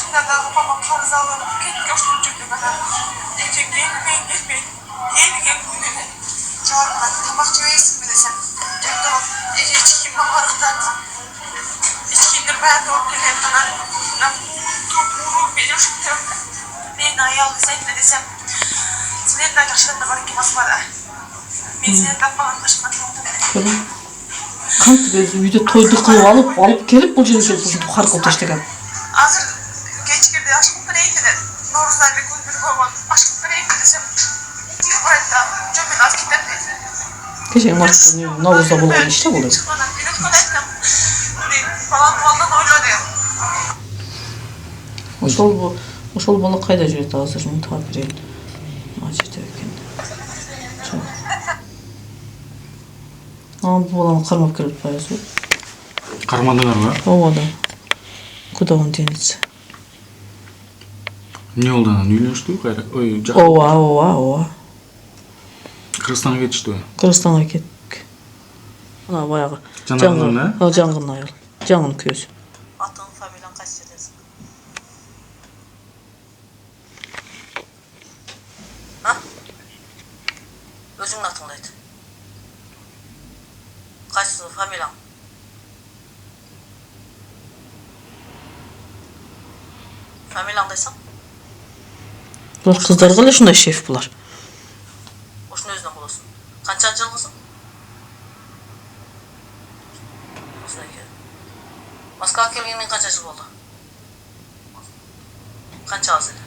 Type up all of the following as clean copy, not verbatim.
Maşinaдағы babam қарыз алып кетке ұшырып жүрдік ана. Ечем келмей. Жарымға тамақ жемейсің бе десем. Жақтап ешкім мамарықтады. Ешкімдер бәрі болып келеді ана. Мен ұшып мен аял десем. Сенен де жақшыдан да бар екен баспада. Мен сенен таппаған қашқан жоқтым. Қантып өзі үйде тойды қылып алып келіп бұл жерге сосын қарқып таштаған. Азыр кешкерде ашқып бірейді. Наурыздан бері көндір болған ашқып бірейді десем. Барайда жоқ мен аз кетер дейді. Кешегі март наурызда болған іште болды. Шыққаннан мен өткен айтқам. Баладан ойлады. Ошол бала қайда жүреді азыр мына тауып берейін. Мына жерде екен. Бұл баланы қармап келіп байызы. Қармадыңар ма? Ооба да. Куда он денется? Не oldu ana? Үйленішті қайра? Ой, жақын. Ооба. Қырғызстанға кетішті ой? Қырғызстанға кеттік. Ана баяғы. Жанғын не? Жанғын айыл. Жанғын көз. Атың фамилияң қайсы жердесің? Өзіңнің атыңды айт. Қайсы фамилияң? Фамилияңды айтсаң? Бұлар қыздар қалай шындай шеф бұлар? Ошын өзінен боласың. Қанша жылғысың? Осындай келді. Москваға келгенмен қанша жыл болды? Қанша az еді?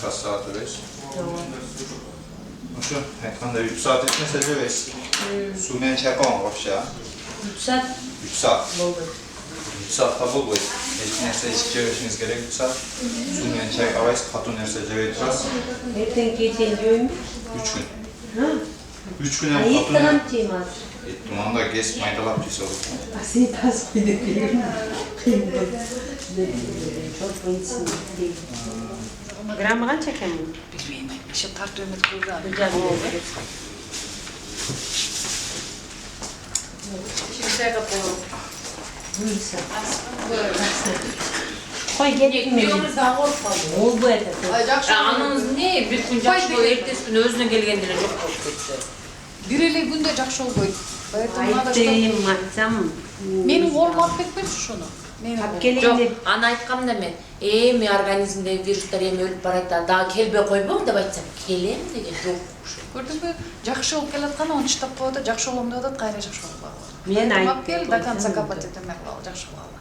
Kaç saat öreş? Şu, ekranda 3 saat etmese de öreş. Su men çakama başa. 3 saat? 3 saat. Болды. 3 saat kabul koy. Hiç neyse hiç görüşünüz gerek 3 saat. Su men çakamayız, katı nerse cevaplayacağız. Erten geçen gün 3 gün. Ha? 3 gün hem Ayıp katı tamam nerse. çiğmaz. Dumanda geç maydalap pis olur. Aslında tas koyduk biliyorum. Çok boyutsuz değil. Gramı kaç çeken mi? Bilmeyeyim. İşte tartı ömür kurdu abi. Güzel bir Kimseye kapıyorum. buyursa. Koy gitmeyin. Ol bu ete. Ananız ne? Bir gün жақшы бол, ertesi gün özüne gelgendere жоқ болып кетті. Бир эле күндө жакшы болбойт. Поэтому надо Айтайым, айтсам. менин колум алып кетпечи ушуну. Мен Алып Жоқ, келейин. аны айткам да мен. Мен организмдеги вирустар эми өлүп барат да, дагы келбей койбоң деп айтсам, келем деген жок. көрдүңбү? Жакшы болуп келаткан, оны иштеп коюп атат, жакшы болом деп атат, кайра жакшы болуп калат. Мен Алып кел, до конца айтайым. копать этеме кылалы, жакшы болалы.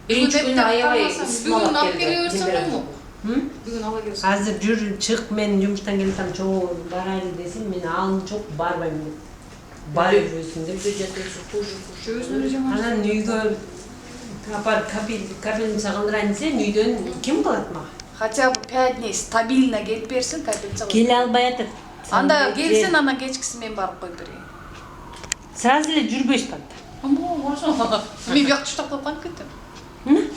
Биринчи күнү аябай Бүгүн ысмалап алып келе келди. берсең болмок. Бүгүн ала келсең. Азыр жүр чык, мен жумуштан келсем чогуу барайлы десем, мен алым чок барбайм деп. Бар өзүң деп. Анан үйгө капелин чагылдырайын десем, үйдөн ким кылат мага? Хотя бы 5 дней стабильно келип берсин, капельца. Келе албай атат. Анда келсин, анан кечкиси мен барып коюп берейин. Сразу эле жүрбөй атат. Мен бияк туштап коюп кантип кеттим. Мен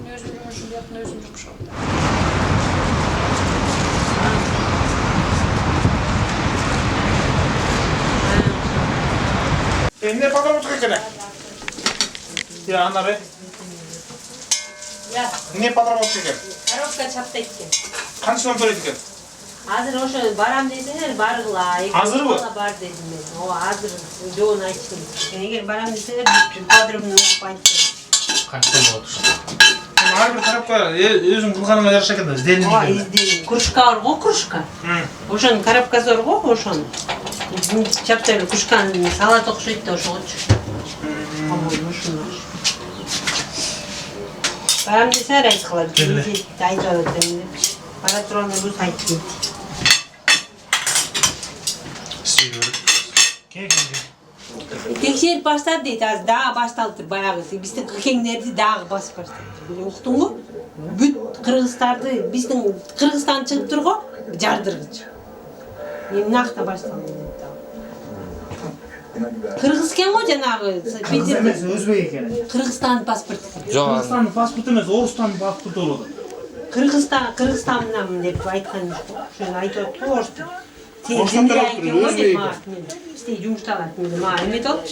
Мен өзүм жумушум бияктын өзүм жумушум. Ne kadar mutlu kere? Ya anare. Ya, Ne kadar mutlu kere? коробка чапта экен. Kaç son söyledi ki? Азыр ошо барам десеңер баргыла. Азырбы? Бар дедим мен. Ооба, азыр жоон айтчым. Эгер барам десеңер бүт подробно айтчым. Kaç son oldu? Her bir tarafta özüm kılganıma yarışa kadar izleyelim. Ооба, издейм. Кружка бар го, кружка. Ошонун коробкасы бар го, ошону. Чапта эле кружканы салат окшойт да ошогочу. Ошону. Барам десеңер айткыла. Айтып атам. Бара турганда бул айтты. Текшерип баштады дейт, азыр дагы башталды баягы. Биздин кеңдерди дагы басып баштады. Уктуңбу? Бүт кыргыздарды, биздин Кыргызстан чыгып турго жардыргыч. Эмнакта башталды дейт. Кыргыз экен го жанагы Питерде. Özbek ekan. Кыргызстан паспорту. Kırgızistan pasportu emas, Oğuzstan pasportu oldu. Кыргызстандан деп айткан эмес го. Ошону айтып атты орусту. Boştan da oturuyor, özbeyi. İşte yumurtalar. Mahmet olmuş.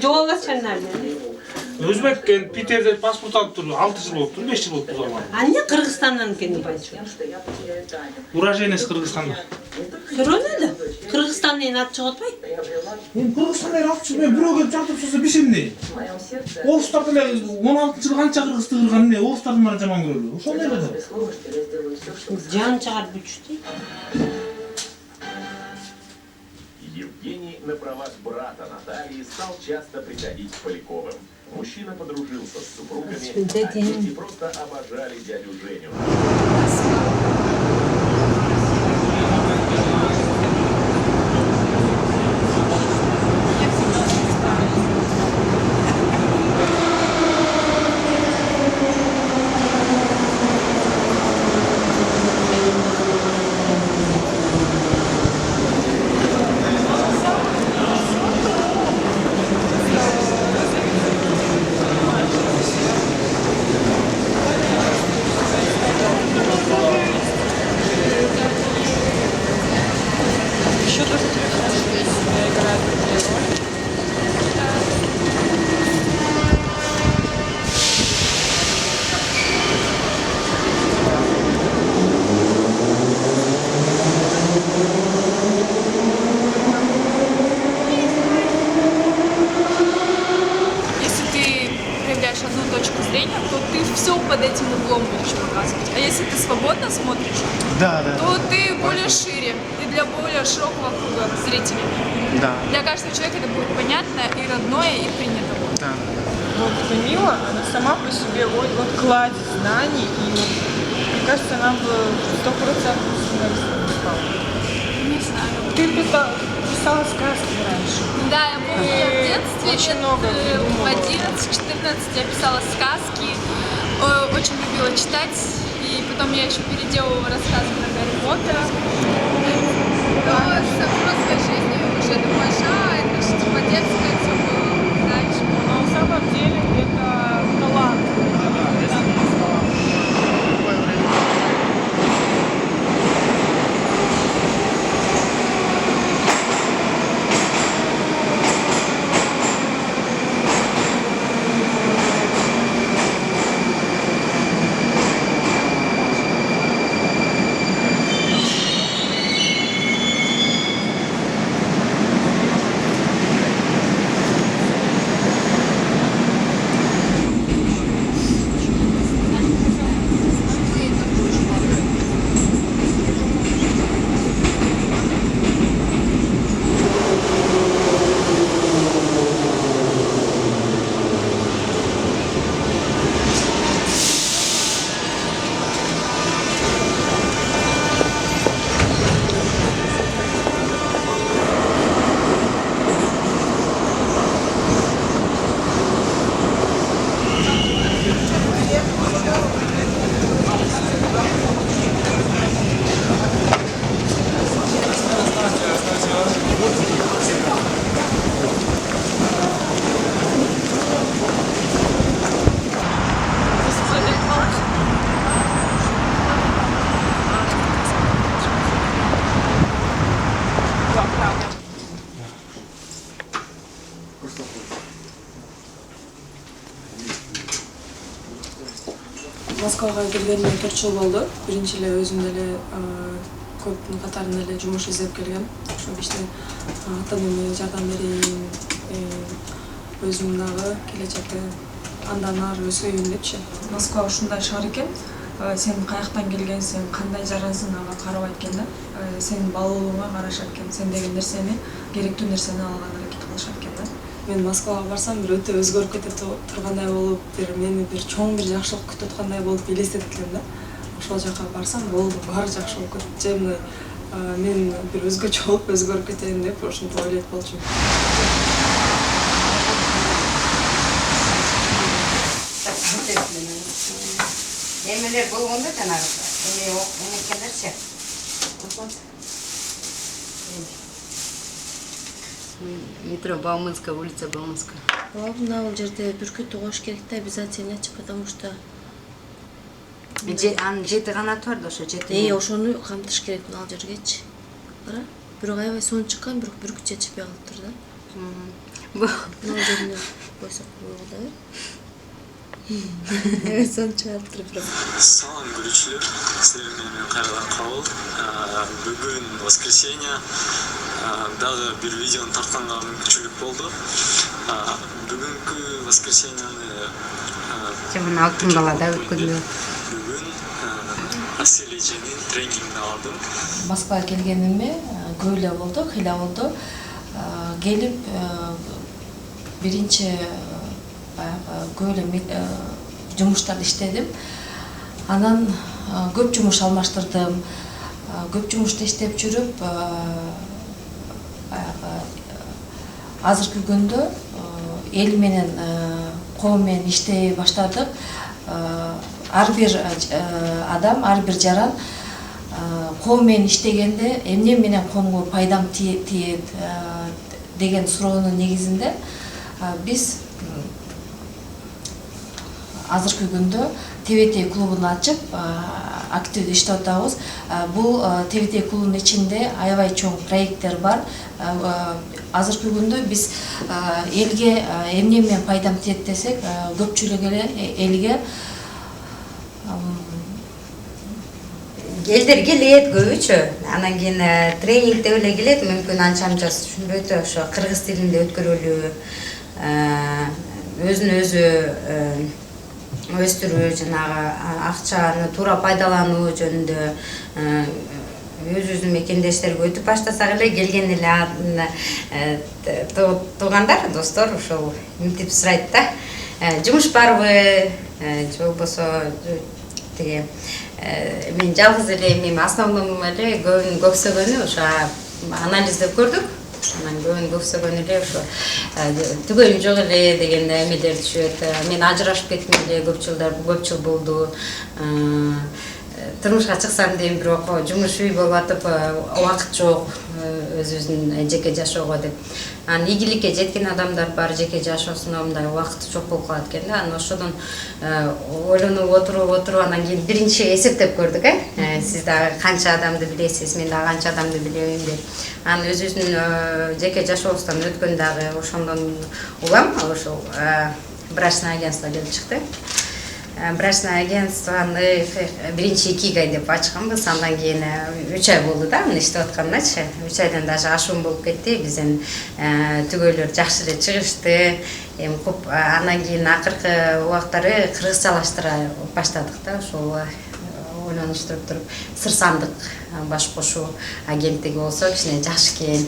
Joğla senler ne? Özbek Peter'de pasport alıp durdu. 6 yıl oldu, 5 yıl oldu o zaman. Anne Kırgızistan'dan kendi paylaşıyor. Urajenesi Kırgızistan'da. Kırgızistan'da. Kırgızistan'da yine atı çıkartmayın. Ben Kırgızistan'da rahat çıkmaya bir oğul çarptım sözü bir şey ne? Oğuzlar'da 16 yıl kança Kırgız'da kırgan ne? Oğuzlar'dan bana caman görüldü. O son ne kadar? Can çağır bütçü. Евгений на правах брата Натальи стал часто приходить к Поляковым. Мужчина подружился с супругами, а дети просто обожали дядю Женю. Если ты проявляешь одну точку зрения, то ты все под этим углом будешь показывать. А если ты свободно смотришь, то ты более шире и для более широкого круга зрителей. Для каждого человека это будет понятно и родное, и принято. Вот Камила, она сама по себе вот кладезь знаний, и вот, мне кажется, она бы 100% сценаристом стала. Не знаю. Ты писала сказки раньше. Да, я помню, я в детстве, Очень лет много в 11-14 я писала сказки, очень любила читать, и потом я еще переделывала рассказы про Гарри Поттера. Но с взрослой жизнью уже думаешь, это же типа детское все было дальше. Но на самом деле это талант. Москвага келгениме 4 жыл болду. Биринчи эле өзүм деле көптүн катарында эле жумуш издеп келгем. Ошол кишине ата-энеме жардам берейин, өзүм дагы келечекте андан ары өсөйүн депчи. Москва ушундай шаар экен. Сен каяктан келгенсиң, кандай жарансың ага карабайт экен да. Сенин баалуулугуңа карашат экен. Сен деген нерсени, керектүү нерсени алган аракет кылышат экен да. Мен Москвага барсам бир өтө өзгөрүп кете тургандай болуп, мени бир чоң бир жакшылык күтүп аткандай болуп элестетип элем да. Ошол жака барсам болду, баары жакшы болуп кетти. Же мен бир өзгөчө болуп өзгөрүп кетейин деп ошентип ойлойт болчумун. Эмелер болгондо жанагы эмекендерчи. Метро Бауманская, улица Бауманская. Мына жерде бүркүт тогош керек да, обязательно, потому что Анын жети канаты бар да, ошо жети. Ошону камтыш керек ал жергечи. Бара? Бирок аябай сонун чыккан, бирок бүркүт жетишпей калыптыр да. Мына жерине койсок болот да. Сон чыгарыптыр бирок. Салам көрүүчүлөр, силерге менен кайрадан кабыл. Бүгүн воскресенье. Дагы бир видеону тартканга мүмкүнчүлүк болду. Бүгүнкү воскресеньени Чемин алтын балада өткөндү. бүгүн Асель эженин тренингине алдым. Москвага келгениме көп эле болду, кыйла болду. Келип биринчи көп эле жумуштарды иштедим. Анан көп жумуш алмаштырдым. Көп жумушта иштеп жүрүп, азыркы күндө эл менен, коом менен иштей баштадык. Ар бир адам, ар бир жаран коом менен иштегенде эмне менен коомго пайдам тиет деген суроонун негизинде биз азыркы күндө ТВТ клубун ачып активдүү иштеп атабыз. Бул ТВТ клубунун ичинде аябай чоң проекттер бар. Азыркы күндө биз элге эмне менен пайдам тиет десек, көпчүлүк элге Элдер келет көбүчө. Анан кийин тренингде эле келет, мүмкүн анча-мынча түшүнбөйт, ошо кыргыз тилинде өткөрүлүү, өзүн өзү өстүрүү, жанагы акчаны туура пайдалануу жөнүндө өзүбүздүн мекендештерге өтүп баштасак эле, келген эле туугандар, достор ошол мынтип сурайт да. Жумуш барбы, же болбосо тиги мен жалгыз эле эми основном эле көбүн көксөгөнү ошо анализдеп көрдүк. Анан көбүн көксөгөн эле ошо түгөйүм жок эле деген эмелер түшөт. Мен ажырашып кеттим эле көп жыл болду. Турмушка чыксам дейм, бирок жумуш үй болуп атып, убакыт жок өзүбүздүн жеке жашоого деп. Анан ийгиликке жеткен адамдар бар, жеке жашоосуна мындай убакыт жок болуп калат экен да. Анан ошодон ойлонуп отуруп анан кийин биринчи эсептеп көрдүк, сиз дагы канча адамды билесиз, мен дагы канча адамды билебин деп. Анан өзүбүздүн жеке жашообуздан өткөн дагы ошондон улам, ошол брачный агентство келип чыкты. Брачный агентствоны биринчи икигай деп ачканбыз. Андан кийин 3 ай болду да, муну иштеп атканначы. 3 айдан даже ашуун болуп кетти. Биздин түгөйлөр жакшы эле чыгышты. Эми көп андан кийин акыркы убактары кыргызчалаштыра баштадык да. Ошол ойлонуштуруп туруп Сыр Сандык баш кошуу агенттиги болсо кичине жакшы экен.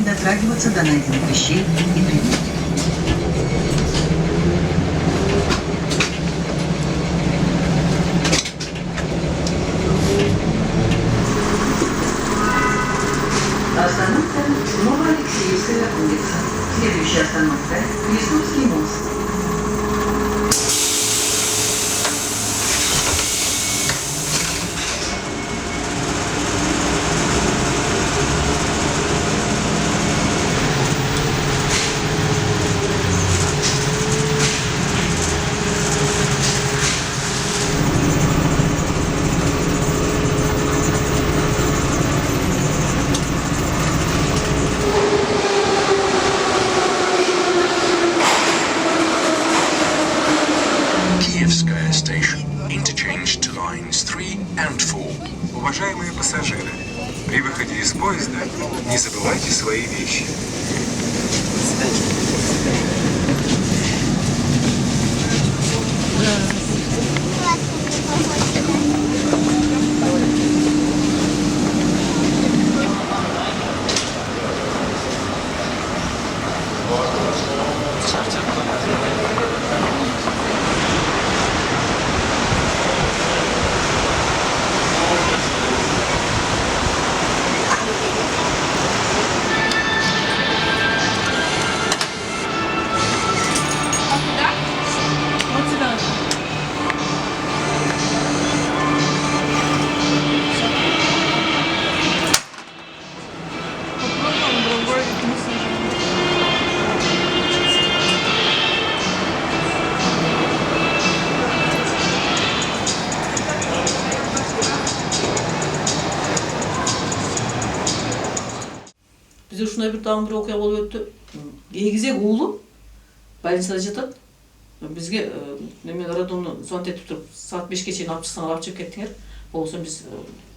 Дотрагиваться до найденных вещей и предметов. Остановка Новоалексеевская улица. Следующая остановка Лисовский мост. Уважаемые пассажиры, при выходе из поезда не забывайте свои вещи. ошондой бир дагы бир окуя болуп өттү. Эгизек уулу больницада жатат. Бизге неме роддомдон звонок этип туруп, саат 5ке чейин алып чыксаңар алып чыгып кетиңер. Болбосо биз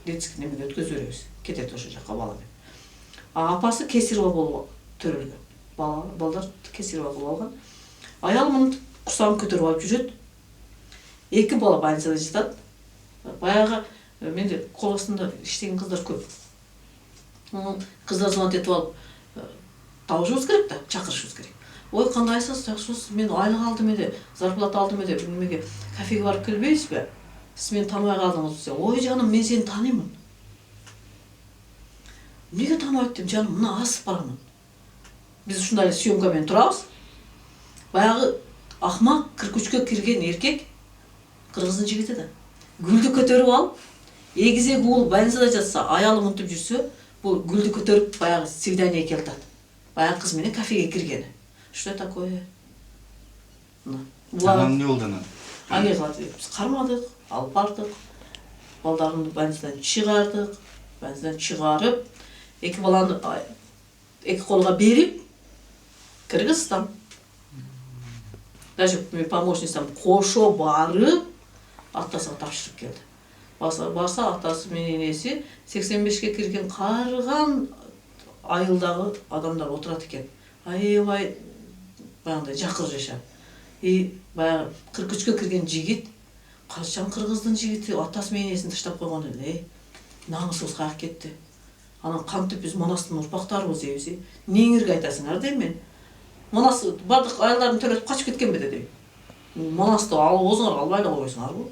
детский немеге өткөзүп беребиз. Кетет ошо жака бала деп. Апасы кесарево болуп төрөлгөн. Балдар кесарево болуп алган. Аялы муну курсагын көтөрүп алып жүрөт. 2 бала больницада жатат. Баягы менде кол астында иштеген кыздар көп. Кыздар звонок этип алып, табышыбыз керек да, чакырышыбыз керек. Ой, кандайсыз, жакшысыз, мен айлык алдым эде, зарплата алдым эде, немеге кафеге барып келбейсизби? Сиз мени тааныбай калдыңыз десе, ой жаным, мен сени тааныймын. Эмнеге тааныбайт дейм, жаным, мына асып барамын. Биз ушундай эле съемка менен турабыз. Баягы акмак 43-кө кирген эркек кыргыздын жигити да. Гүлдү көтөрүп алып, эгизек уулу больницада жатса, аялы мынтип жүрсө, бул гүлдү көтөрүп баягы свидание келтат. Баягы кыз менен кафеге киргени. Что такое? Анан не болду анан? Аны биз кармадык, алып бардык. Балдарын больницадан чыгарып, 2 баланы 2 колго берип, Кыргызстан. Даже помощницам кошо барып, атасына тапшырып келди. Барса атасы менен энеси 85ке кирген карыган айылдагы адамдар отурат экен. Аябай баягындай жакыр жашап. Баягы 43кө кирген жигит, качан кыргыздын жигити атасы менен энесин таштап койгон эле. Намысыбыз каяк кетти. Анан кантип биз Манастын урпактарыбыз дейбиз. Неңерге айтасыңар дейм мен. Манас бардык айылдарын төлөтүп качып кеткен бе дейм. Манасты алып өзүңөр албай эле койсуңарбы?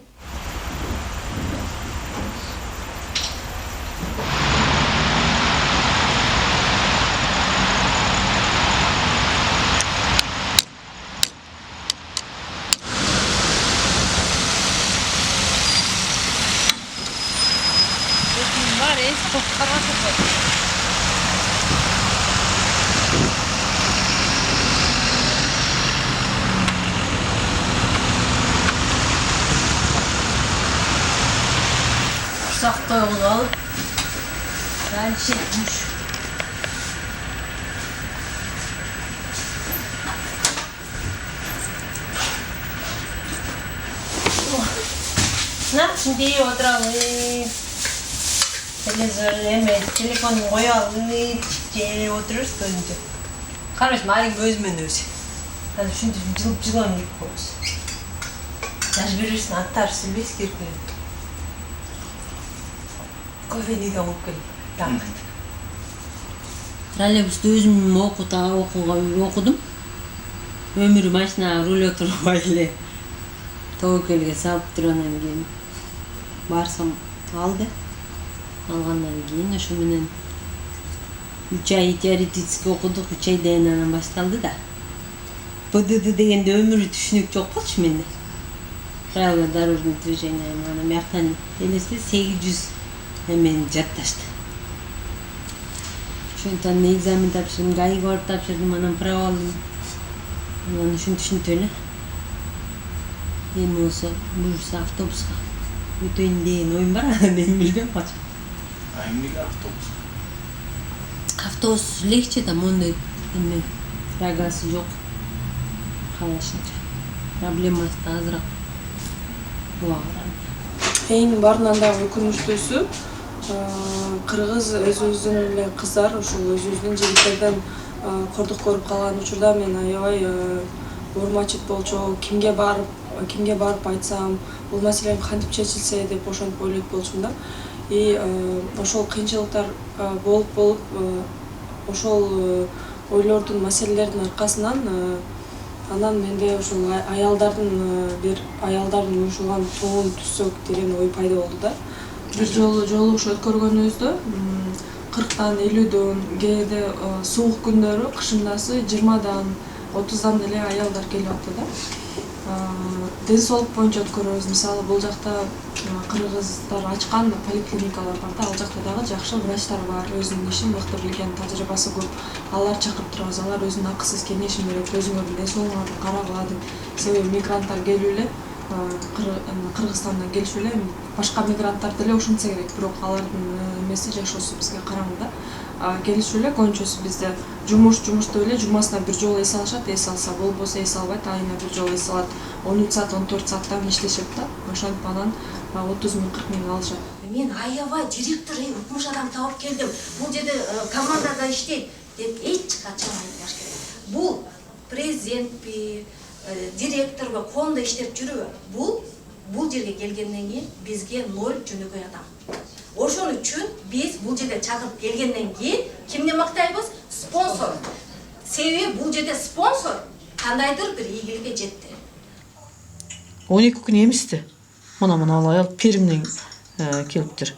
Kursak alıp ben çekmiş. Şimdi oturalım. Telefonu koyalım. Çiçeğe otururuz önce. Kardeşim ayrı gözümün özü. Hadi şimdi cılıp cılan yiyip koyuz. Даже verirsin atarsın biz kirpiyor. Koфени de alıp gelip. Троллейбуста өзүм окудум. Өмүрү машина руль отурбай эле тобокелге салып туруп анан кийин барсам алды. Алгандан кийин ошо менен 3 ай теоретически окудук, 3 айдан анан башталды да. ПДД дегенде өмүрү түшүнүк жок болчу менде. Правила дорожного движения анан бияктан элесте 800 эмени жатташты. Ошондон экзамен тапшырдым, ГАИга барып тапшырдым, анан права алдым. Анан ушинтип эле. Эми болсо буюрса автобуска өтөйүн деген оюм бар, мен билбейм качан. Эмнеге автобус? Автобус легче да, мондай эме прогасы жок. Калашынча. Проблемасы да азыраак. Булаган. Эң баарынан дагы өкүнүчтүүсү кыргыз өзүбүздүн эле кыздар ушул өзүбүздүн жигиттерден кордук көрүп калган учурда мен аябай урмачыт болчу, кимге барып айтсам, бул маселем кантип чечилсе деп ошентип ойлойт болчумун да. И ошол кыйынчылыктар болуп ошол ойлордун, маселелердин аркасынан анан менде ушул аялдардын уюшулган тобун түзсөк деген ой пайда болду да. Бир жолу жолугушуп өткөргөнүбүздө 40-дан 50-дөн, кээде суук күндөрү кышындасы 20-дан 30-дан эле аялдар келип атты да. Ден соолук боюнча өткөрөбүз. Мисалы бул жакта кыргыздар ачкан поликлиникалар бар да, ал жакта дагы жакшы врачтар бар, өзүнүн ишин мыкты билген, тажрыйбасы көп. Алар чакырып турабыз, алар өзүнүн акысыз кеңешин берет, өзүңөр ден соолугуңарды карагыла деп. Себеби мигранттар келип эле Кыргызстандан келишип эле башка мигранттар деле ошентсе керек, бирок алардын эмеси жашоосу бизге караңгы да. Келишип эле көбүнчөсү бизде жумуш деп эле жумасына бир жолу эс алышат, эс алса болбосо эс албайт, айына бир жолу эс алат. 13 саат, 14 сааттан иштешет да. Ошентип анан 30 000, 40 000 алышат. Мен аябай директор укмуш адам таап келдим. Бул жерде командада иштейт деп эч качан айтпаш керек. Бул президентпи, директорго колунда иштеп жүрүбү? Бул жерге келгенден кийин бизге 0 жөнөкөй адам. Ошон үчүн биз бул жерге чакырып келгенден кийин кимди мактайбыз? Спонсор. Себеби бул жерде спонсор кандайдыр бир ийгиликке жетти. 12 күн эмисти. Мына алай алып Перимден келиптир.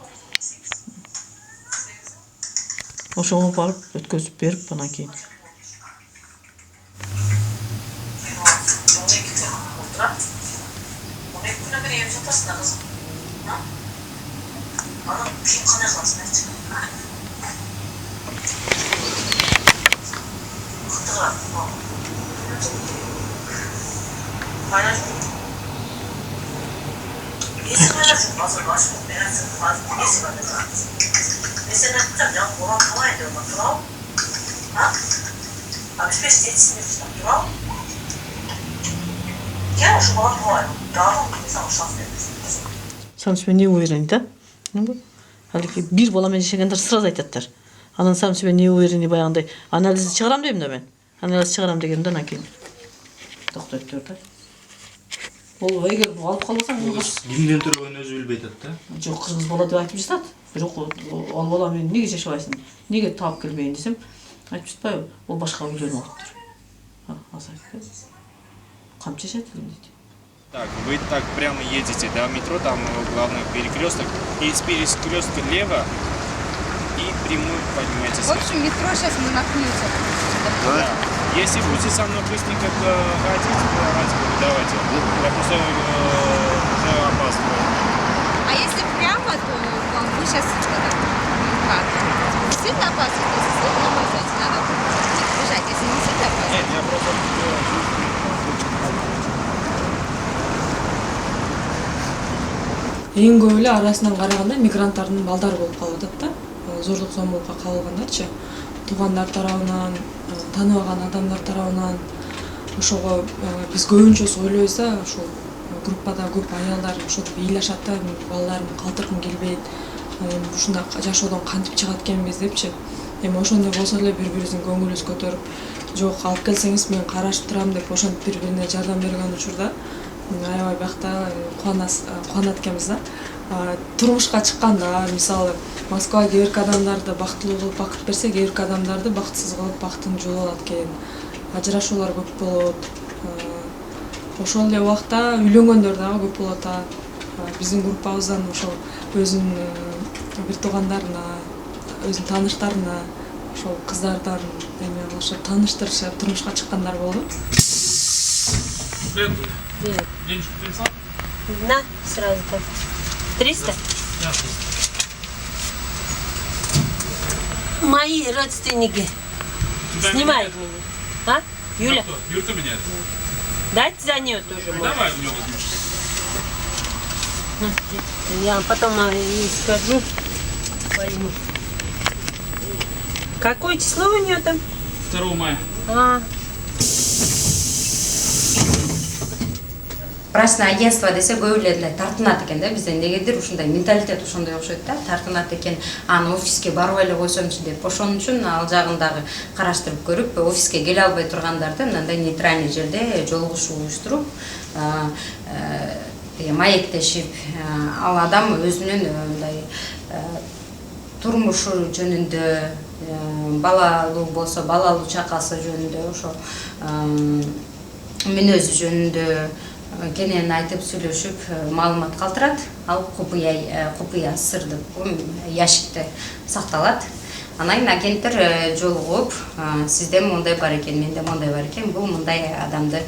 Ошого барып өткөзүп берип анан кийин. Сам себе не уверен, да? Halbuki bir bala men жашаганда сразу айтаттар. Анан сам себе не уверен баягындай анализди чыгарам дейм да мен. Анализ чыгарам дегенде анан кийин токтойт да. Ол эгер алып калсаң, кимден турганын өзү билбей атат да. Жок, кыргыз бала деп айтып жатат. Бирок ал бала мен неге жашабайсың? Неге таап келбейин десем, айтып жатпайбы? Ол башка үйлөнүп алыптыр. Асайт. Камчы жашат дейт. Так, вы так прямо едете до метро, там главный перекресток, и с перекрестка лево и прямую поднимаетесь. В общем, метро сейчас мы наткнемся. Да. Если будете со мной быстренько ходить, давайте. Я просто уже опаздываю. А если прямо, то вы сейчас как? Сильно опаздываете? Если сильно опаздываете, надо бежать. Если не сильно опаздываете. Нет, я просто... Эң көп эле арасынан караганда мигранттардын балдары болуп калып атат да. Зорлук зомбулукка кабылгандарчы. Туугандар тарабынан, тааныбаган адамдар тарабынан. Ошого биз көбүнчөсү ойлойбуз да, ошол группада көп аялдар ошентип ыйлашат да, балдарымды калтыргым келбейт. Ушундай жашоодон кантип чыгат экенбиз депчи. Эми ошондой болсо эле бири-бирибиздин көңүлүбүз көтөрүп, жок алып келсеңиз мен карашып турам деп ошентип бири-бирине жардам берген учурда аябай биякта кубанат экенбиз да. Турмушка чыккандар, мисалы Москва кээ бир адамдарды бактылуу кылып бакыт берсе, кээ бир адамдарды бактысыз кылып бактын жолуп алат экен. Ажырашуулар көп болот. Ошол эле убакта үйлөнгөндөр дагы көп болот. Биздин группабыздан ошол өзүнүн бир туугандарына, өзүнүн тааныштарына, ошол кыздардан эме кылышып, тааныштырышып, турмушка чыккандар болду. Денежку принесла? На, сразу так. 300? Мои родственники. Снимают меня. А? Юля? Юрка меня. Дать за нее тоже можно. Давай у него возьмешь. Я потом ей скажу. Пойму. Какое число у нее там? 2 мая. Брачный агентство десе көп эле тартынат экен да, бизде негедир ушундай менталитет ошондой окшойт да, тартынат экен. Аны офиске барып эле койсомчу деп, ошон үчүн ал жагындагы караштырып көрүп, офиске келе албай тургандарды мындай нейтральный жерде жолугушуу уюштуруп, маектешип, ал адам өзүнүн мындай турмушу жөнүндө, балалуу болсо балалуу чакасы жөнүндө, ошо мүнөзү жөнүндө кенен айтып сүйлөшүп маалымат калтырат. Ал купуя сырдык ящикте сакталат. Анан агенттер жолугуп, сизде мондай бар экен, менде мондай бар экен, бул мындай адамды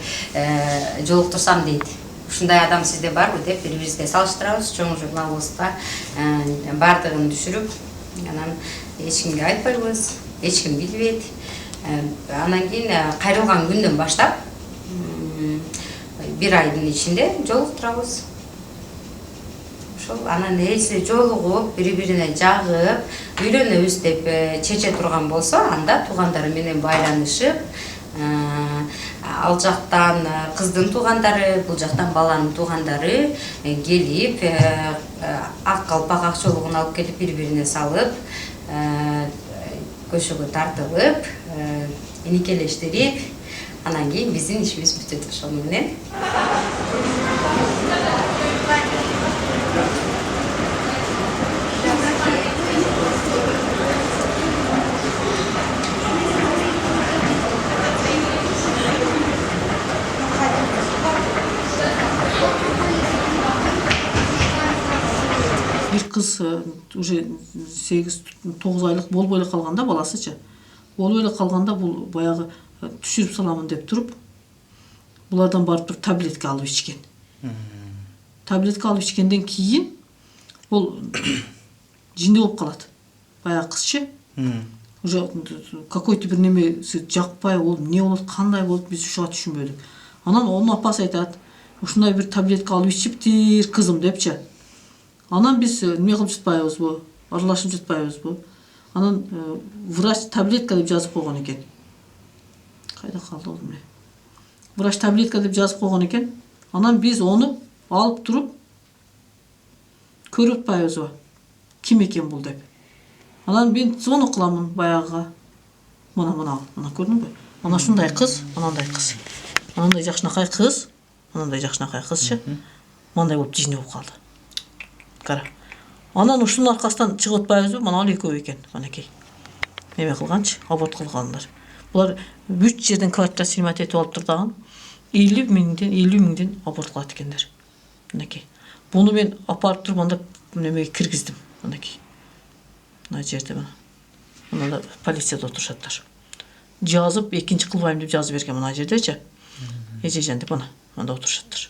жолуктурсам дейт. Ушундай адам сизде барбы деп бири-бирибизге салыштырабыз, чоң журналистка бардыгын түшүрүп, анан эч кимге айтпайбыз, эч ким билбейт. Анан кийин кайрылган күндөн баштап 1 айдын ичинде жолуктурабыз. Ошол анан эси жолугуп, бири-бирине жагып, үйлөнөбүз деп чече турган болсо, анда туугандары менен байланышып, ал жактан кыздын туугандары, бул жактан баланын туугандары келип, ак калпак акчолугун алып келип бири-бирине салып, көшөгө тартылып, эникелештирип, анан кийин биздин ишибиз бүтөт ошол менен. Bir kız уже 8-9 aylık болбой эле калганда баласычы. Болбой эле калганда бул баягы түшүрүп саламын деп туруп, булардан барып туруп таблетка алып ичкен. Таблетка алып ичкенден кийин бул жинде болуп калат. Баягы кызчы. Уже какой-то бир немеси жакпай болуп, эмне болот, кандай болот, биз ушуга түшүнбөдүк. Анан онун апасы айтат, ушундай бир таблетка алып ичиптир кызым депчи. Анан биз эмне кылып жатпайбызбы? Аралашып жатпайбызбы? Анан врач таблетка деп жазып койгон экен. Кайда калды ол эмне? Врач таблетка деп жазып койгон экен. Анан биз ону алып туруп көрүп атпайбызбы? Ким экен бул деп. Анан мен звонок кыламын баягыга. Мына көрдүңбү? Мына ушундай кыз, анандай кыз. Анандай жакшынакай кыз, анандай жакшынакай кызчы. Мындай болуп жине болуп калды. Кара. Анан ушунун аркасынан чыгып атпайбызбы? Мына ал экөө экен, манакей. Эме кылганчы, аборт кылгандар. Булар 3 жерден квартира снимать этип алыптыр дагы. 50 миңден аборт кылат экендер. Манакей. Буну мен апарып туруп анда немеге киргиздим, манакей. Мына жерде мына. Мына полицияда отурушаттар. Жазып, экинчи кылбайм деп жазып берген мына жердечи. Эжежан деп мына, анда отурушаттар.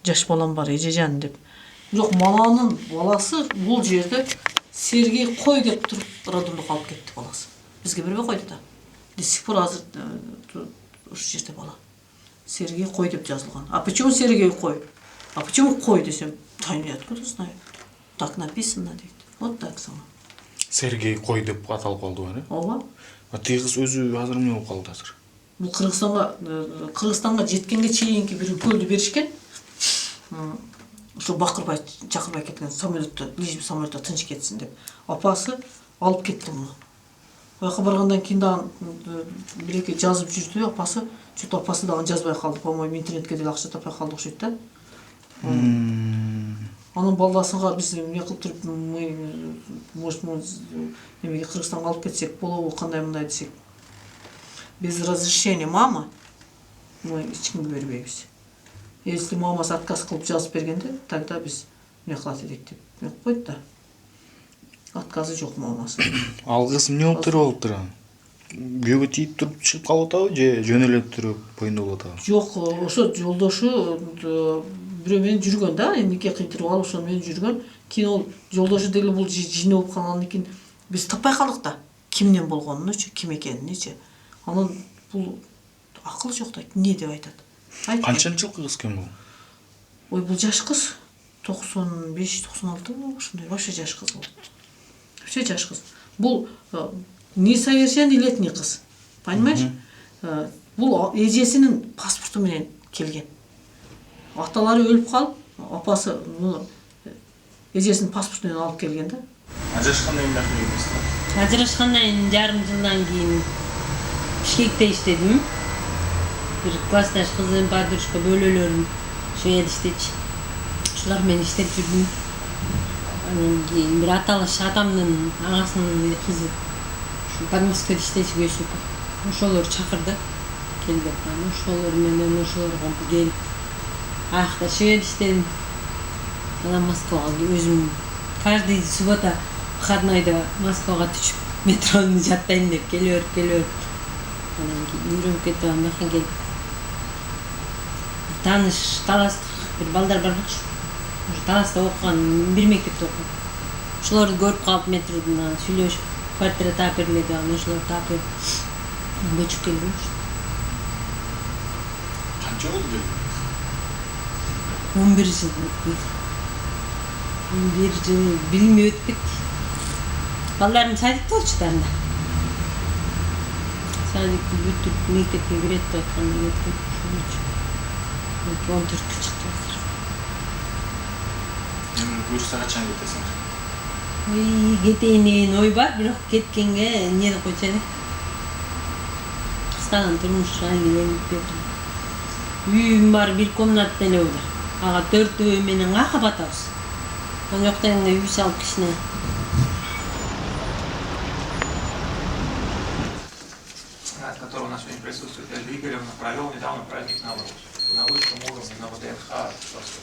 Жаш балам бар, эжежан деп. Бирок баланын баласы бул жерде Сергей кой деп туруп роддомдо калып кетти баласы. Бизге бербей койду да. До сих пор азыр ушу жерде бала. Сергей кой деп жазылган. А почему Сергей кой? А почему кой десем, я откуда знаю? Так написано дейт. Вот так сама. Сергей кой деп аталып калды ба? Ооба. Тиги кыз өзү азыр эмне болуп калды азыр? Бул Кыргызстанга жеткенге чейинки бир көлдү беришкен. Ошо бакырбай, чакырбай кеткен самолетто, лишь самолетто тынч кетсин деп. Апасы алып кетти муну. Баяка баргандан кийин дагы бир-эки жазып жүрдү, апасы, чөт апасы дагы жазбай калды. По-моему, интернетке деле акча таппай калды окшойт да. Анын баласыга биз эмне кылып туруп, может, немеге Кыргызстанга алып кетсек болобу, кандай мындай десек. Без разрешения мама мы эч кимге бербейбиз. Если мамасы отказ кылып жазып бергенде, тогда биз эмне кылат элек деп айтып койду да. Отказы жок мамасы. Ал кыз эмне болуп туруптур? Күйөөгө тийип туруп чыгып калып атабы же жөн эле туруп боюнда болуп атабы? Жок, ошо жолдошу бирөө менен жүргөн да, нике кыйдырып алып ошо менен жүргөн. Кийин ол жолдошу деле бул жине болуп калгандан кийин биз таппай калдык да. Кимден болгонунучу, ким экениничи. Анан бул акыл жок да, эмне деп айтат. Канчанчы жылкы кыз экен бул? Ой, бул жаш кыз. 95-96 ушундай вообще жаш кыз бул. Вообще жаш кыз. Бул несовершеннолетний кыз. Понимаешь? Бул эжесинин паспорту менен келген. Аталары өлүп калып, апасы муну эжесинин паспорту менен алып келген да. Ажырашкандан кийин эмне кылдыңыз? Ажырашкандан жарым жылдан кийин Бишкекте иштедим. Bir классташ кызым, подружка, бөлөлөрүм швед иштечи. Ушулар менен иштеп жүрдүм. Анан кийин бир аталыш атамдын агасынын кызы ушу Подмосковьеде иштечи өсүп. Ошолор чакырды. Кел деп, ошолор менен ошолорго келип аякта швед иштедим. Анан Москвага өзүм каждый суббота выходнойдо Москвага түшүп метрону жаттайм деп келип. Анан кийин үйрөнүп кетип андан кийин келип тааныш Таластык бир балдар бар болчу. Ушу Таласта окуган, бир мектепте окуган. Ошолорду көрүп калып метродон сүйлөшүп, квартира таап бергиле деп, ошолорду таап берип көчүп келдим. Qancha bo'ldi? 11 yıl öttü. 11 yıl bilmey öttük. Ballarım sadıkta uçtandı. Sadıkta bütüp mektepke giretti atkandı getip. 14 çıktı. Buyursa qachon ketasan? Keteyinin oy var, biroq ketkenga neni qo'ychadi. Qisqadan turmush aylanib berdim. Uyim var, bir komnatda o'da. Ağa 4 uy menen qabatamiz. Ana yoqdan uy salib kishine. Который у нас сегодня присутствует, Эльвира Игоревна, провел недавно праздник Навруз. На высшем уровне на ВДНХ,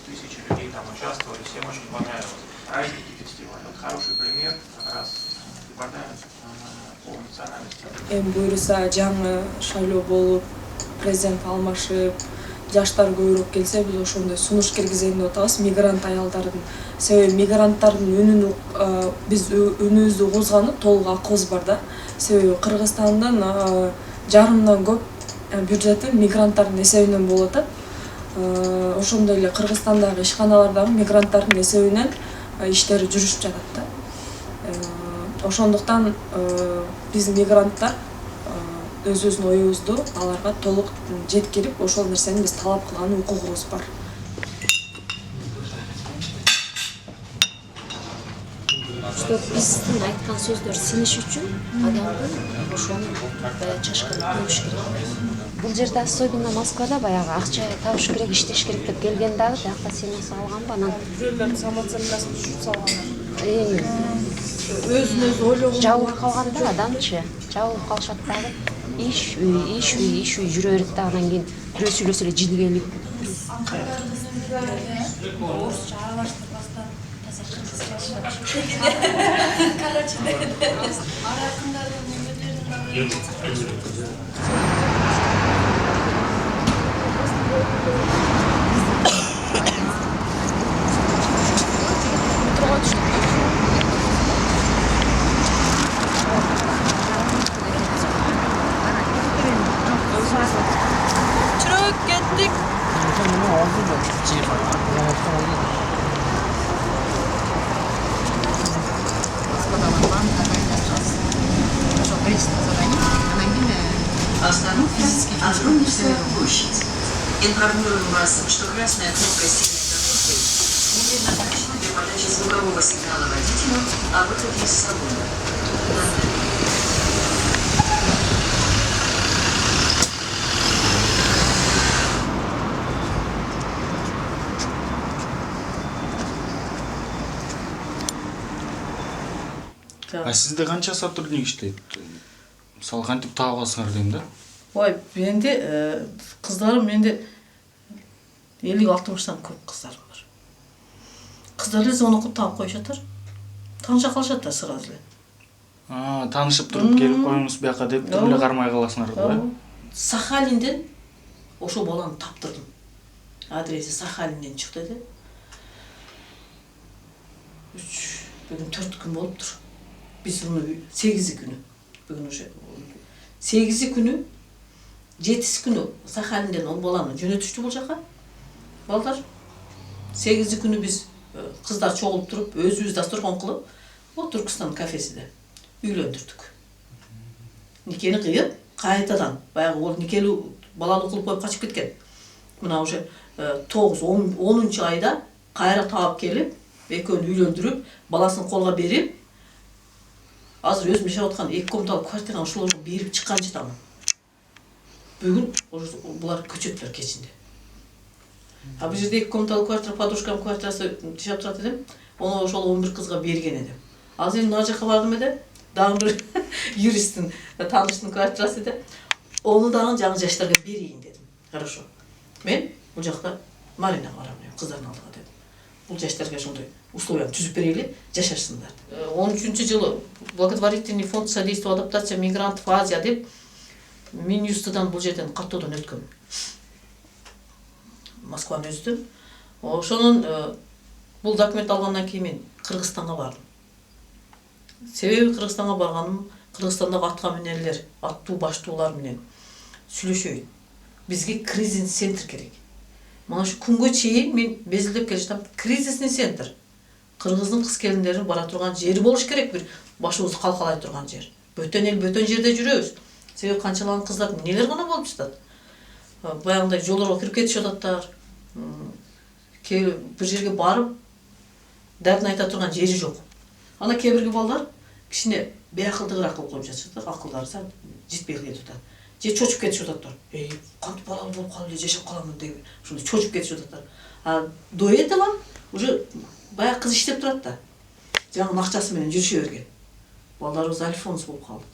1000 людей там участвовали, всем очень понравилось. Праздники, фестиваль. Вот хороший пример, как раз департамент по национальности. Буйруса жаңы шайлоо болуп, президент алмашып, жаштар көбүрөөк келсе, биз ошондой сунуш киргизейин деп атабыз. Мигрант аялдардын, себеби мигранттардын үнүн биз үнүбүздү козгону толук акыбыз бар да. Себеби Кыргызстандын жарымдан көп бюджети мигранттардын эсебинен болуп атат. Ошондой эле Кыргызстандагы ишканалардагы мигранттардын эсебинен иштери жүрүшүп жатат да. Ошондуктан биз мигранттар өзүбүздүн оюбузду аларга толук жеткирип, ошол нерсени биз талап кылган укугубуз бар. Что биздин айткан сөздөр синиш үчүн адамдын ошону чачканып коюш керек. Бул жерде особенно Москвада баягы акча табыш керек, иштеш керек деп келген дагы бияка сенеси алганбы анан. Бирөөлөр самооценкасын түшүрүп салган. Өзүн-өзү ойлогон. Жабылып калганда адамчы, жабылып калышат дагы. Иш үй жүрө берет да, анан кийин бирөө сүйлөсө эле жини келип. Орусча аралаштырбастан таза Çürük kettik. Остановка Андроневская площадь. Информируем вас, что красная кнопка синей остановкой предназначена для подачи звукового сигнала водителю о выходе из салона. Sizde qancha soturning ishlaydi? Misol qantib tavib olsanglar deyim da. Ой, менде кыздарым менде 50-60 көп кыздарым бар. Кыздар эле звонок таап коюшаттыр. Тааныша калышаттыр сразу эле. Таанышып туруп келип коюңуз бияка деп эле кармай каласыңар да. Сахалинден ошо баланы таптырдым. Адреси Сахалинден чыкты да. 3 бүгүн 4 күн болуптур. Biz bunu 8 günü, bugün уже 8 günü, 7 günü Sahalin'den o balаны жөнөтүштү бул жака. Балдар 8 günü biz kızlar çoğulup durup özübüz dasturkon kılıp o Türkistan kafesinde үйлөндүрдүк. Никени кыйып, кайтадан баягы ол никели балалуу кылып коюп качып кеткен. Мына уже 9-10 айда кайра таап келип, экөөнү үйлөндүрүп, баласын колго берип, азыр өзүм жашап аткан 2 комнаталуу квартираны ошолорго берип чыккан жатамын. Бүгүн булар көчөттөр кечинде. А бул жерде 2 комнаталуу квартира, подружканын квартирасы жашап турат элем. Ону ошол 11 кызга берген элем. Азыр мына жака бардым эле, дагы бир юристтин тааныштын квартирасы эле. Ону дагы жаңы жаштарга берейин дедим. Хорошо. Мен бул жакта Маринаға барам, кыздардын алдыга дедим. Бул жаштарга ошондой условия түзүп берели, жашашсындар. 13-жылы благотворительный фонд содействия адаптации мигрантов Азия деп Минюстыдан бул жерден каттоодон өткөн. Москванын өзүдөн. Ошонун бул документ алгандан кийин мен Кыргызстанга бардым. Себеби Кыргызстанга барганым, Кыргызстандагы атка минерлер, аттуу баштуулар менен сүйлөшөйүн. бизге кризис центр керек. Мына şu күнгө чейин мен безилдеп келе жатам, кризисный центр. Кыргыздын кыз келиндери бара турган жери болуш керек, бир башыбызды калкалай турган жер. Бөтөн эл, бөтөн жерде жүрөбүз. Себеби канчалаган кыздар нелер гана болуп жатат. Баягындай жолдорго кирип кетишип жататтар. Бир жерге барып дардын айта турган жери жок. Ана кээ бирги балдар кичине беакылдыгыраак кылып коюп жатышат, акылдары сал жетпей кетип атат. Же чочуп кетишип ататтар. Кантип балалы болуп калып эле жашап каламын деп ушундай чочуп кетишип ататтар. А до этого уже баягы кыз иштеп турат да. Жаңы акчасы менен жүрүшө берген. Балдарыбыз альфонс болуп калды.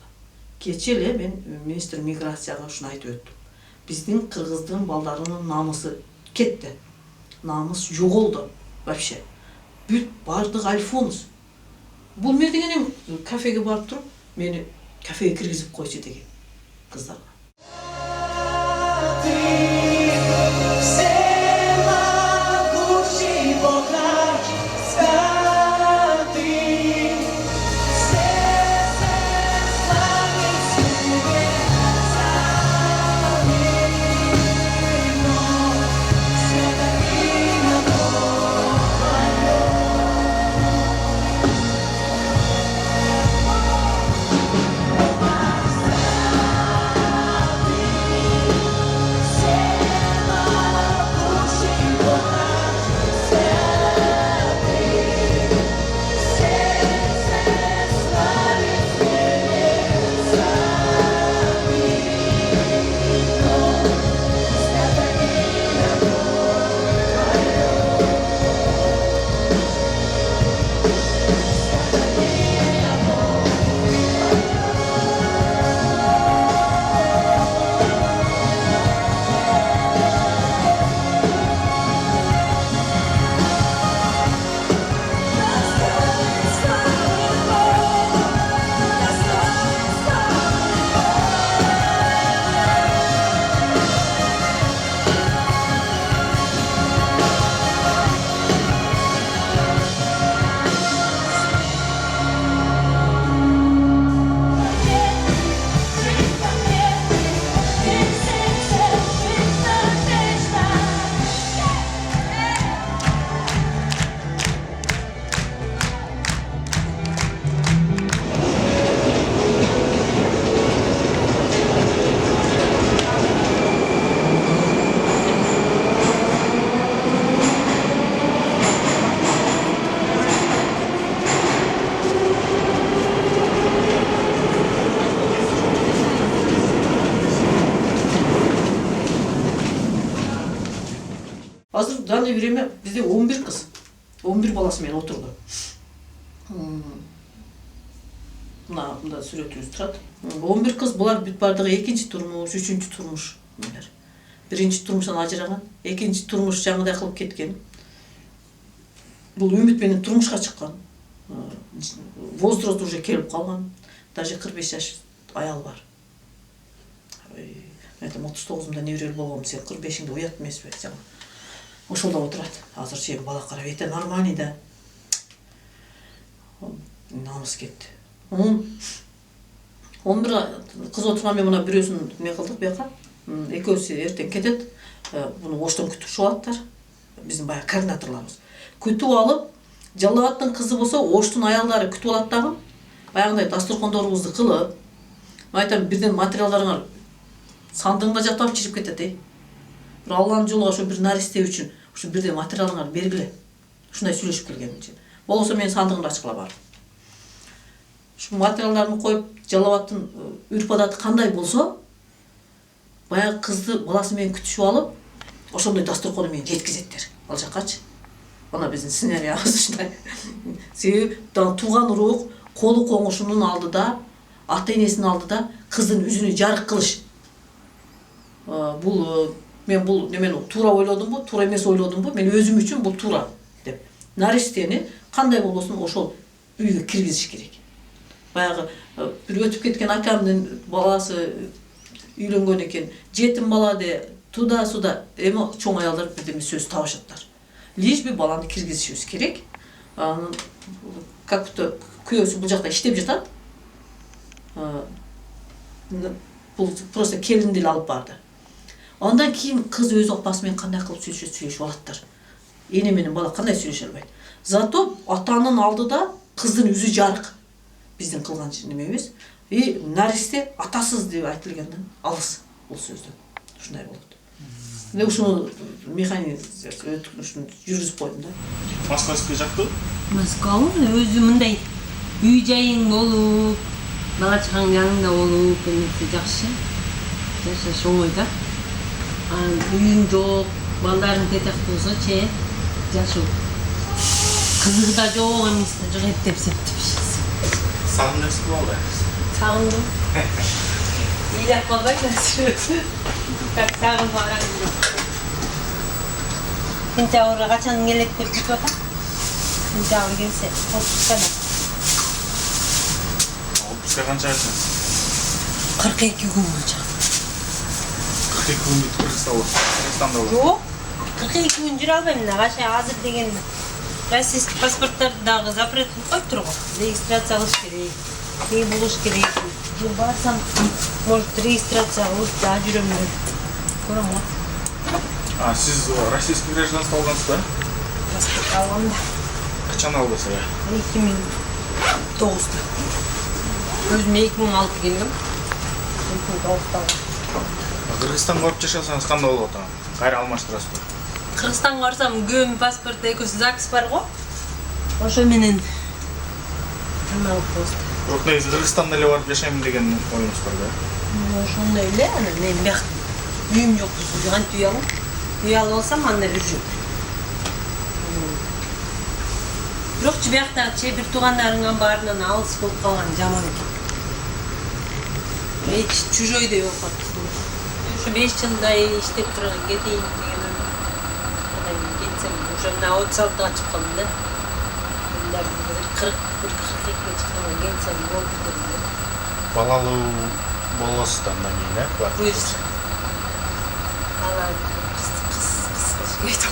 Кече эле мен министр миграцияга ушуну айтып өттүм. Биздин кыргыздын балдарынын намысы кетти. Намыс жоголду вообще. Бүт бардык альфонс. Бул эмне деген кафеге барып туруп, мени кафеге киргизип койчу деген кыздарга. Азыр в данное время бізде 11 кыз, 11 баласымен отырды. Мында сүрөтүбүз турат. 11 кыз, булар бүт бардыгы экинчи турмуш, үчүнчү турмуш. Биринчи турмуштан ажыраган, экинчи турмуш жаңыдай кылып кеткен. Бул үмүт менен турмушка чыккан. Возраст уже келип калган. Даже 45 жаш аял бар. Мен 39-умда неберелүү болгом, сен 45-иңде уят эмеспи? Ошолда отурат. Азыр сен бала карап, эте нормальный да. Намыс кетти. 11 кыз отурган, мен мына бирөөсүн эме кылдык бияка. Экөөсү эртең кетет. Буну оштон күтүшүп алаттар. Биздин баягы координаторлорубуз. Күтүп алып, Жалалаттын кызы болсо, оштун аялдары күтүп алат дагы. Баягындай дастуркондорубузду кылып, айтам, бирден материалдарыңар сандыгында жатып чирip кетет. Бир Алланын жолуга ошо бир наристе үчүн ушу бирден материалыңар бергиле. Ушундай сүйлөшүп келгеним үчүн. Болсо мен сандыгымды ачкыла барып. Ушу материалдарды коюп, Жалалаттын үрп адаты кандай болсо, баягы кызды баласы менен күтүшүп алып, ошондой дастуркону менен жеткизеттер. Ал жаккачы. Ана биздин сценариябыз ушундай. Себеби тууган урук колу коңушунун алдыда, ата энесинин алдыда кыздын жүзүнө жарык кылыш. Мен бул немени туура ойлодумбу, туура эмес ойлодумбу? Мен өзүм үчүн бул туура деп. Наристени кандай болбосун ошол үйгө киргизиш керек. Баягы бир өтүп кеткен акамдын баласы үйлөнгөн экен, жетим бала де, туда-суда, эми чоң аялдар бирдеме сөз табышаттар. Лишь би баланы киргизишибиз керек. Как-то күйөөсү бул жакта иштеп жатат. Бул просто келин деле алып барды. Андан кийин кыз өз апасы менен кандай кылып сүйлөшүп алаттар. Эне менен бала кандай сүйлөшө албайт. Зато атанын алдыда кыздын yüzү жарык. Биздин кылган немебиз. И наристе атасыз деп айтылгандан алыс бул сөздөн. Ушундай болот. Мен ушуну механизация ушуну жүргүзүп койдум да. Москваский жактуу? Москва өзү мындай үй жайың болуп, бала чагың жаныңда болуп, эмесе жакшы. Жашаш оңой да. Үйүң жок, балдарың тетек болсо жашоо. Кызыгы да жок эмес да жок деп эсептепсиз. Сагындыңызбы болду? Сагындым. Ыйлап калбайсың. Как сагынбаган жок. Сентябрга качан келет деп күтүп атам. Сентябрга келсе, отпускада. Отпуска канча аласыз? 42 күн болчу. 42 күн Кыргызстанда болот. Жок. 42 күн жүрө албайм. Агаша азыр деген российский паспорттарды дагы запрет кылып коюп тургу. Регистрация кылыш керек. Кей болуш керек. Барсам, может, регистрация кылып да жүрөм деп. Көрөм го. Сиз российский гражданство алдыңыз ба? Паспорт алгам да. Качан алдыңыз? 2009-да. Өзүм 2006 келдим. 2009-да. Кыргызстанга барып жашасаңыз кандай болот ата? Кайра алмаштырасызбы? Кыргызстанга барсам көбүн паспорт экөөсү ЗАГС бар го. Ошо менен алып коет. Бирок негизи Кыргызстанда эле барып жашайм деген оюңуз бар да? Ошондой эле, анан мен бияк үйүм жок, кантип үй алам? Үй алып алсам анда жүрүм. Бирок бияктагы бир туугандарыңан баарынан алыс болуп калган жаман экен. Эч чужойдой болуп калды. Ушу 5 жылдай иштеп турган кетейин деген ой. Анан кетсем, уже мына 36-га чыгып калдым да. Мында 41-42-ге чыкканга келсем болду деп. Балалуу болосуз да андан кийин, э? Буюрса. Бала кыз.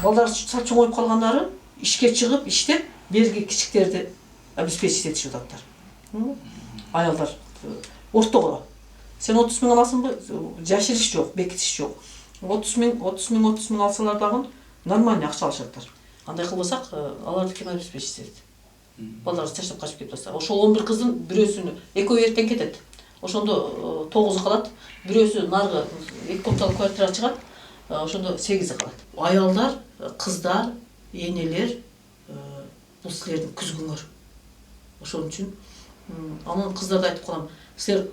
Балдар чоңоюп калгандары ишке чыгып, иштеп, берги кичиктерди обеспечить этишип ататтар. Аялдар ортого. Сен 30 миң аласыңбы? Жашырыш жок, бекитиш жок. 30 миң алсалар дагы нормальный акча алышаттар. Андай кылбасак, аларды ким обеспечить этет? Балдар таштап качып кетип атса, ошол 11 кыздын бирөөсүнүн экөө эртең кетет. Ошондо 9 калат. Бирөөсү наргы 2 комнаталык квартира чыгат. Ошондо 8 калат. Аялдар, кыздар, энелер бул силердин күзгүңөр. Ошон үчүн анан кыздарды айтып калам. Силер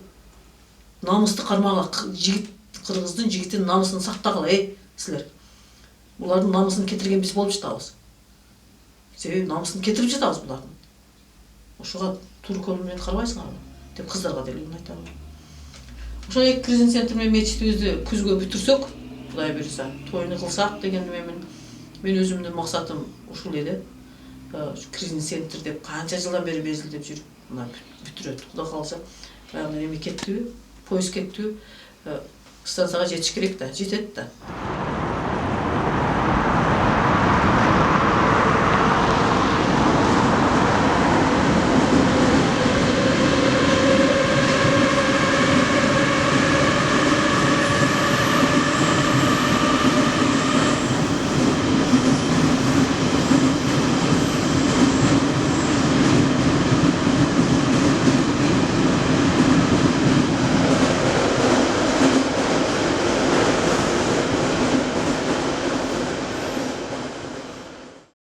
намысты кармагыла, жигит кыргыздын жигитин намысын сактагыла, силер. Булардын намысын кетирген биз болуп жатабыз. Себеби намысын кетирип жатабыз булардын. Ошого тур көңүл менен карабайсыңарбы? Деп кыздарга деле айтам. Ошо эки кризис центр менен мечитибизди күзгө бүтүрсөк, Кудай буйрса, тойну кылсак деген мен өзүмдүн максатым ушул эле. Кризис центр деп канча жылдан бери безилдеп жүрүп, мына бүтүрөт. Кудай калса, баягы эме кеттиби? Поезд кеттиби? Станцияга жетиш керек да, жетет да.